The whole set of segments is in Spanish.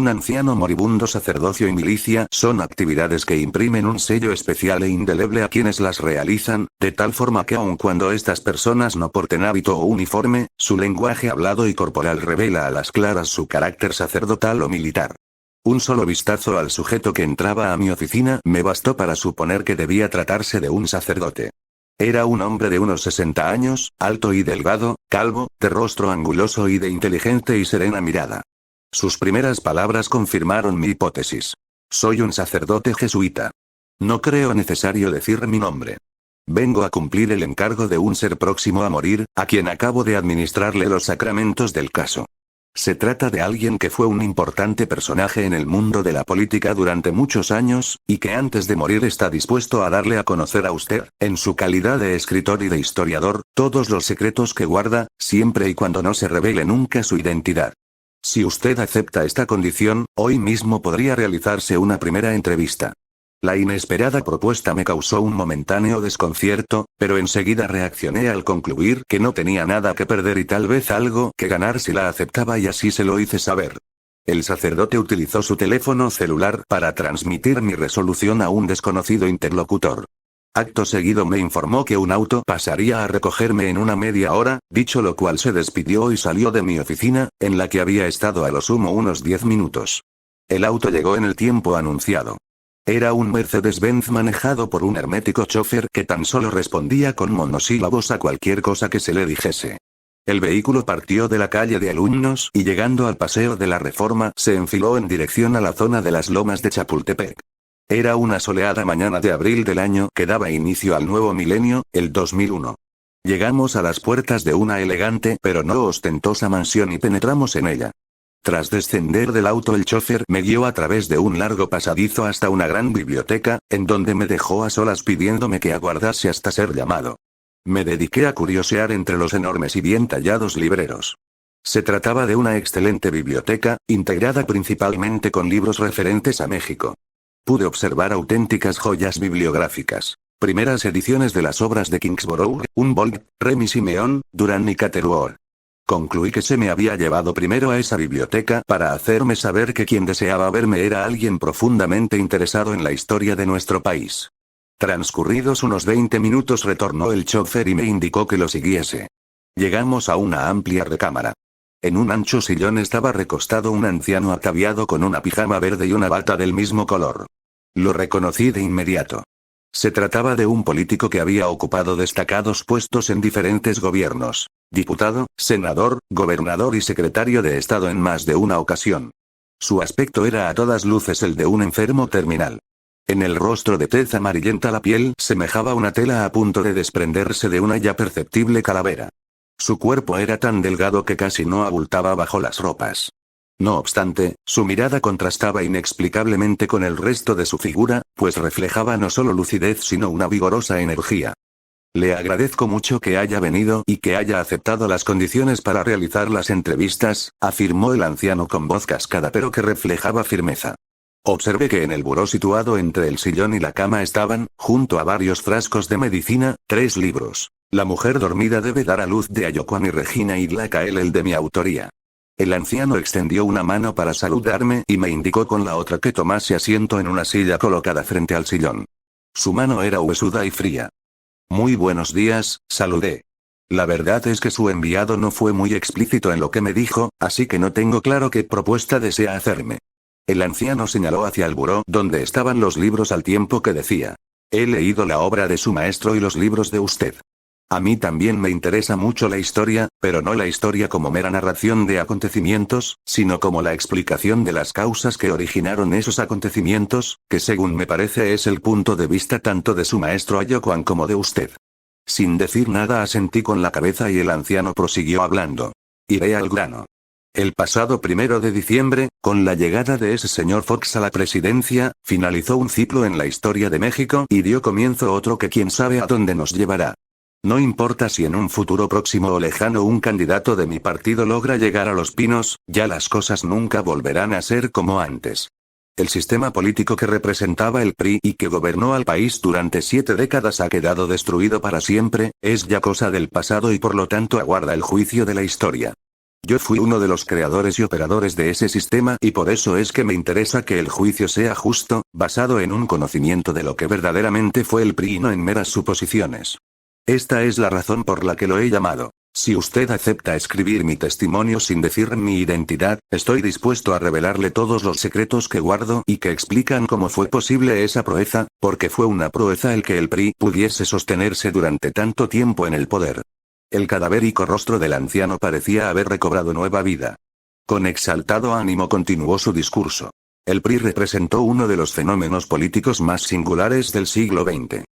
Un anciano moribundo, sacerdocio y milicia son actividades que imprimen un sello especial e indeleble a quienes las realizan, de tal forma que aun cuando estas personas no porten hábito o uniforme, su lenguaje hablado y corporal revela a las claras su carácter sacerdotal o militar. Un solo vistazo al sujeto que entraba a mi oficina me bastó para suponer que debía tratarse de un sacerdote. Era un hombre de unos 60 años, alto y delgado, calvo, de rostro anguloso y de inteligente y serena mirada. Sus primeras palabras confirmaron mi hipótesis. Soy un sacerdote jesuita. No creo necesario decir mi nombre. Vengo a cumplir el encargo de un ser próximo a morir, a quien acabo de administrarle los sacramentos del caso. Se trata de alguien que fue un importante personaje en el mundo de la política durante muchos años, y que antes de morir está dispuesto a darle a conocer a usted, en su calidad de escritor y de historiador, todos los secretos que guarda, siempre y cuando no se revele nunca su identidad. Si usted acepta esta condición, hoy mismo podría realizarse una primera entrevista. La inesperada propuesta me causó un momentáneo desconcierto, pero enseguida reaccioné al concluir que no tenía nada que perder y tal vez algo que ganar si la aceptaba, y así se lo hice saber. El sacerdote utilizó su teléfono celular para transmitir mi resolución a un desconocido interlocutor. Acto seguido me informó que un auto pasaría a recogerme en una media hora, dicho lo cual se despidió y salió de mi oficina, en la que había estado a lo sumo unos 10 minutos. El auto llegó en el tiempo anunciado. Era un Mercedes-Benz manejado por un hermético chofer que tan solo respondía con monosílabos a cualquier cosa que se le dijese. El vehículo partió de la calle de Alumnos y llegando al Paseo de la Reforma se enfiló en dirección a la zona de las Lomas de Chapultepec. Era una soleada mañana de abril del año que daba inicio al nuevo milenio, el 2001. Llegamos a las puertas de una elegante pero no ostentosa mansión y penetramos en ella. Tras descender del auto, el chofer me guió a través de un largo pasadizo hasta una gran biblioteca, en donde me dejó a solas pidiéndome que aguardase hasta ser llamado. Me dediqué a curiosear entre los enormes y bien tallados libreros. Se trataba de una excelente biblioteca, integrada principalmente con libros referentes a México. Pude observar auténticas joyas bibliográficas. Primeras ediciones de las obras de Kingsborough, Humboldt, Remy Simeón, Durán y Catherwood. Concluí que se me había llevado primero a esa biblioteca para hacerme saber que quien deseaba verme era alguien profundamente interesado en la historia de nuestro país. Transcurridos unos 20 minutos retornó el chofer y me indicó que lo siguiese. Llegamos a una amplia recámara. En un ancho sillón estaba recostado un anciano ataviado con una pijama verde y una bata del mismo color. Lo reconocí de inmediato. Se trataba de un político que había ocupado destacados puestos en diferentes gobiernos: diputado, senador, gobernador y secretario de Estado en más de una ocasión. Su aspecto era a todas luces el de un enfermo terminal. En el rostro de tez amarillenta la piel semejaba una tela a punto de desprenderse de una ya perceptible calavera. Su cuerpo era tan delgado que casi no abultaba bajo las ropas. No obstante, su mirada contrastaba inexplicablemente con el resto de su figura, pues reflejaba no solo lucidez sino una vigorosa energía. Le agradezco mucho que haya venido y que haya aceptado las condiciones para realizar las entrevistas, afirmó el anciano con voz cascada pero que reflejaba firmeza. Observé que en el buró situado entre el sillón y la cama estaban, junto a varios frascos de medicina, 3 libros. La mujer dormida debe dar a luz, de Ayocuan y Regina Idlacael, el de mi autoría. El anciano extendió una mano para saludarme y me indicó con la otra que tomase asiento en una silla colocada frente al sillón. Su mano era huesuda y fría. Muy buenos días, saludé. La verdad es que su enviado no fue muy explícito en lo que me dijo, así que no tengo claro qué propuesta desea hacerme. El anciano señaló hacia el buró donde estaban los libros al tiempo que decía: he leído la obra de su maestro y los libros de usted. A mí también me interesa mucho la historia, pero no la historia como mera narración de acontecimientos, sino como la explicación de las causas que originaron esos acontecimientos, que según me parece es el punto de vista tanto de su maestro Ayocuan como de usted. Sin decir nada asentí con la cabeza y el anciano prosiguió hablando. Iré al grano. El pasado 1 de diciembre, con la llegada de ese señor Fox a la presidencia, finalizó un ciclo en la historia de México y dio comienzo otro que quién sabe a dónde nos llevará. No importa si en un futuro próximo o lejano un candidato de mi partido logra llegar a Los Pinos, ya las cosas nunca volverán a ser como antes. El sistema político que representaba el PRI y que gobernó al país durante 7 décadas ha quedado destruido para siempre, es ya cosa del pasado y por lo tanto aguarda el juicio de la historia. Yo fui uno de los creadores y operadores de ese sistema y por eso es que me interesa que el juicio sea justo, basado en un conocimiento de lo que verdaderamente fue el PRI y no en meras suposiciones. Esta es la razón por la que lo he llamado. Si usted acepta escribir mi testimonio sin decir mi identidad, estoy dispuesto a revelarle todos los secretos que guardo y que explican cómo fue posible esa proeza, porque fue una proeza el que el PRI pudiese sostenerse durante tanto tiempo en el poder. El cadavérico rostro del anciano parecía haber recobrado nueva vida. Con exaltado ánimo continuó su discurso. El PRI representó uno de los fenómenos políticos más singulares del siglo XX.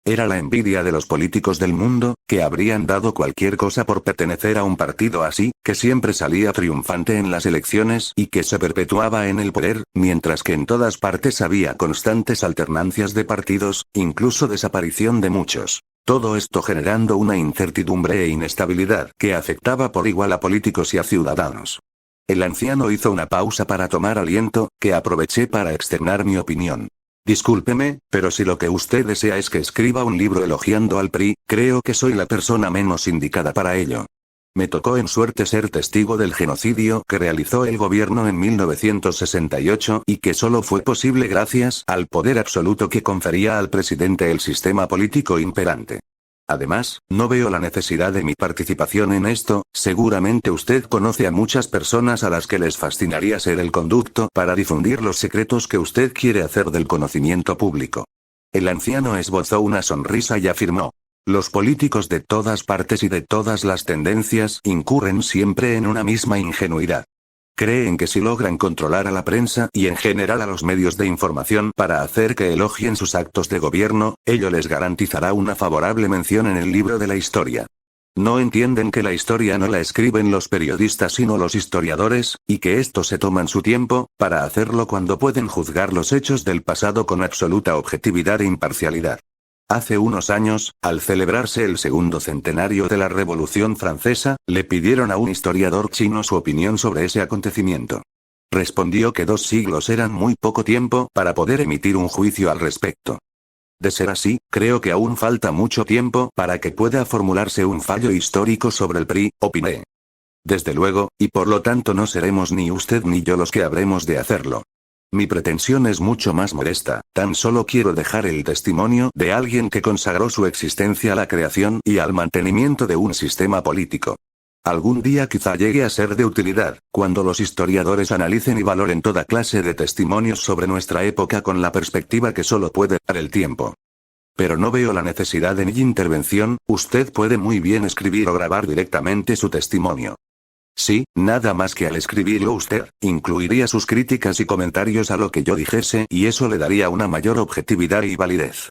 Era la envidia de los políticos del mundo, que habrían dado cualquier cosa por pertenecer a un partido así, que siempre salía triunfante en las elecciones y que se perpetuaba en el poder, mientras que en todas partes había constantes alternancias de partidos, incluso desaparición de muchos. Todo esto generando una incertidumbre e inestabilidad que afectaba por igual a políticos y a ciudadanos. El anciano hizo una pausa para tomar aliento, que aproveché para externar mi opinión. Discúlpeme, pero si lo que usted desea es que escriba un libro elogiando al PRI, creo que soy la persona menos indicada para ello. Me tocó en suerte ser testigo del genocidio que realizó el gobierno en 1968 y que solo fue posible gracias al poder absoluto que confería al presidente el sistema político imperante. Además, no veo la necesidad de mi participación en esto, seguramente usted conoce a muchas personas a las que les fascinaría ser el conducto para difundir los secretos que usted quiere hacer del conocimiento público. El anciano esbozó una sonrisa y afirmó: los políticos de todas partes y de todas las tendencias incurren siempre en una misma ingenuidad. Creen que si logran controlar a la prensa y en general a los medios de información para hacer que elogien sus actos de gobierno, ello les garantizará una favorable mención en el libro de la historia. No entienden que la historia no la escriben los periodistas sino los historiadores, y que estos se toman su tiempo para hacerlo cuando pueden juzgar los hechos del pasado con absoluta objetividad e imparcialidad. Hace unos años, al celebrarse el segundo centenario de la Revolución Francesa, le pidieron a un historiador chino su opinión sobre ese acontecimiento. Respondió que 2 siglos eran muy poco tiempo para poder emitir un juicio al respecto. De ser así, creo que aún falta mucho tiempo para que pueda formularse un fallo histórico sobre el PRI, opiné. Desde luego, y por lo tanto no seremos ni usted ni yo los que habremos de hacerlo. Mi pretensión es mucho más modesta, tan solo quiero dejar el testimonio de alguien que consagró su existencia a la creación y al mantenimiento de un sistema político. Algún día quizá llegue a ser de utilidad, cuando los historiadores analicen y valoren toda clase de testimonios sobre nuestra época con la perspectiva que solo puede dar el tiempo. Pero no veo la necesidad de mi intervención, usted puede muy bien escribir o grabar directamente su testimonio. Sí, nada más que al escribirlo usted, incluiría sus críticas y comentarios a lo que yo dijese y eso le daría una mayor objetividad y validez.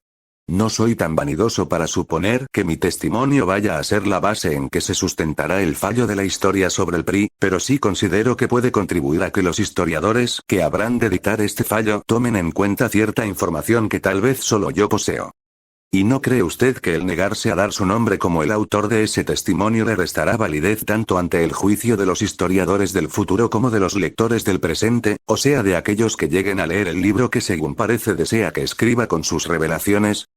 No soy tan vanidoso para suponer que mi testimonio vaya a ser la base en que se sustentará el fallo de la historia sobre el PRI, pero sí considero que puede contribuir a que los historiadores que habrán de dictar este fallo tomen en cuenta cierta información que tal vez solo yo poseo. ¿Y no cree usted que el negarse a dar su nombre como el autor de ese testimonio le restará validez tanto ante el juicio de los historiadores del futuro como de los lectores del presente, o sea de aquellos que lleguen a leer el libro que según parece desea que escriba con sus revelaciones?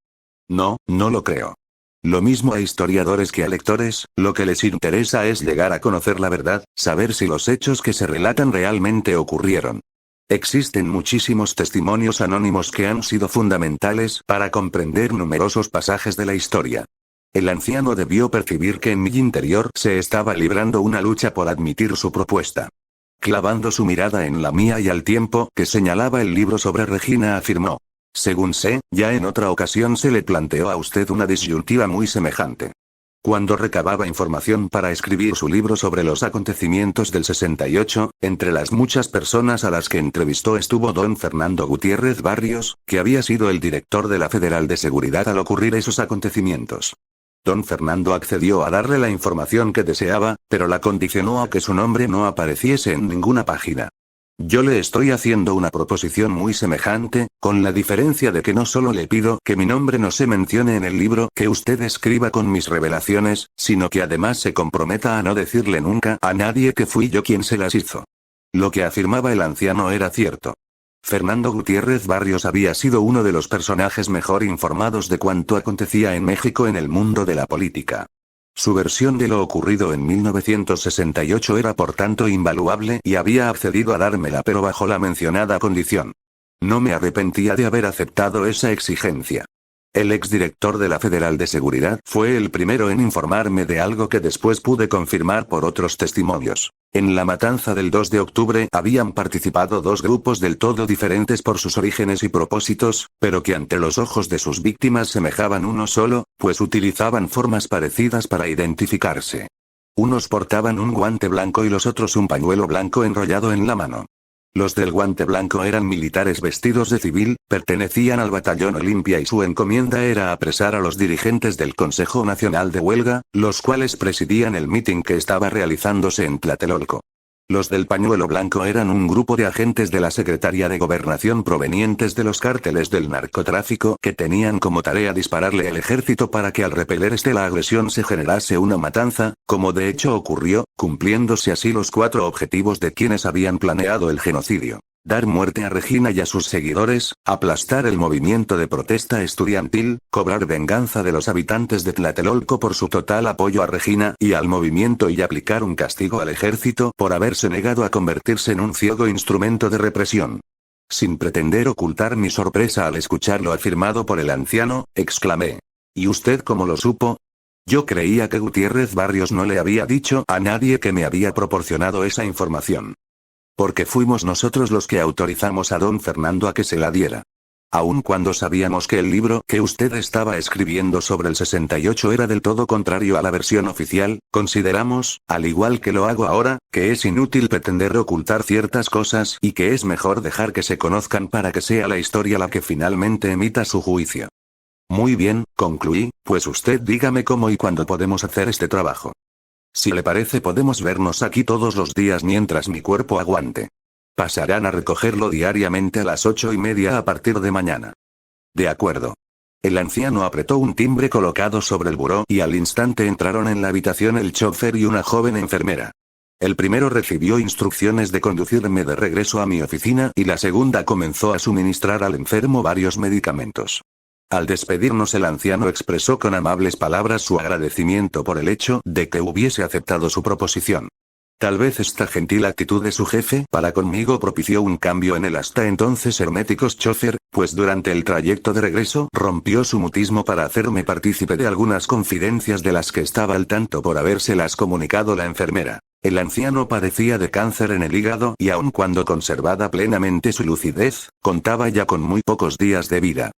No, no lo creo. Lo mismo a historiadores que a lectores, lo que les interesa es llegar a conocer la verdad, saber si los hechos que se relatan realmente ocurrieron. Existen muchísimos testimonios anónimos que han sido fundamentales para comprender numerosos pasajes de la historia. El anciano debió percibir que en mi interior se estaba librando una lucha por admitir su propuesta. Clavando su mirada en la mía y al tiempo que señalaba el libro sobre Regina afirmó: según sé, ya en otra ocasión se le planteó a usted una disyuntiva muy semejante. Cuando recababa información para escribir su libro sobre los acontecimientos del 68, entre las muchas personas a las que entrevistó estuvo don Fernando Gutiérrez Barrios, que había sido el director de la Federal de Seguridad al ocurrir esos acontecimientos. Don Fernando accedió a darle la información que deseaba, pero la condicionó a que su nombre no apareciese en ninguna página. Yo le estoy haciendo una proposición muy semejante, con la diferencia de que no solo le pido que mi nombre no se mencione en el libro que usted escriba con mis revelaciones, sino que además se comprometa a no decirle nunca a nadie que fui yo quien se las hizo. Lo que afirmaba el anciano era cierto. Fernando Gutiérrez Barrios había sido uno de los personajes mejor informados de cuanto acontecía en México en el mundo de la política. Su versión de lo ocurrido en 1968 era por tanto invaluable y había accedido a dármela, pero bajo la mencionada condición. No me arrepentía de haber aceptado esa exigencia. El exdirector de la Federal de Seguridad fue el primero en informarme de algo que después pude confirmar por otros testimonios. En la matanza del 2 de octubre habían participado dos grupos del todo diferentes por sus orígenes y propósitos, pero que ante los ojos de sus víctimas semejaban uno solo, pues utilizaban formas parecidas para identificarse. Unos portaban un guante blanco y los otros un pañuelo blanco enrollado en la mano. Los del guante blanco eran militares vestidos de civil, pertenecían al batallón Olimpia y su encomienda era apresar a los dirigentes del Consejo Nacional de Huelga, los cuales presidían el mitin que estaba realizándose en Tlatelolco. Los del pañuelo blanco eran un grupo de agentes de la Secretaría de Gobernación provenientes de los cárteles del narcotráfico que tenían como tarea dispararle al ejército para que al repeler la agresión se generase una matanza, como de hecho ocurrió, cumpliéndose así los 4 objetivos de quienes habían planeado el genocidio: dar muerte a Regina y a sus seguidores, aplastar el movimiento de protesta estudiantil, cobrar venganza de los habitantes de Tlatelolco por su total apoyo a Regina y al movimiento y aplicar un castigo al ejército por haberse negado a convertirse en un ciego instrumento de represión. Sin pretender ocultar mi sorpresa al escuchar lo afirmado por el anciano, exclamé: ¿Y usted cómo lo supo? Yo creía que Gutiérrez Barrios no le había dicho a nadie que me había proporcionado esa información. Porque fuimos nosotros los que autorizamos a don Fernando a que se la diera. Aun cuando sabíamos que el libro que usted estaba escribiendo sobre el 68 era del todo contrario a la versión oficial, consideramos, al igual que lo hago ahora, que es inútil pretender ocultar ciertas cosas y que es mejor dejar que se conozcan para que sea la historia la que finalmente emita su juicio. Muy bien, concluí, pues usted dígame cómo y cuándo podemos hacer este trabajo. Si le parece podemos vernos aquí todos los días mientras mi cuerpo aguante. Pasarán a recogerlo diariamente a las 8:30 a partir de mañana. De acuerdo. El anciano apretó un timbre colocado sobre el buró y al instante entraron en la habitación el chofer y una joven enfermera. El primero recibió instrucciones de conducirme de regreso a mi oficina y la segunda comenzó a suministrar al enfermo varios medicamentos. Al despedirnos el anciano expresó con amables palabras su agradecimiento por el hecho de que hubiese aceptado su proposición. Tal vez esta gentil actitud de su jefe para conmigo propició un cambio en el hasta entonces hermético chofer, pues durante el trayecto de regreso rompió su mutismo para hacerme partícipe de algunas confidencias de las que estaba al tanto por habérselas comunicado la enfermera. El anciano padecía de cáncer en el hígado y aun cuando conservada plenamente su lucidez, contaba ya con muy pocos días de vida.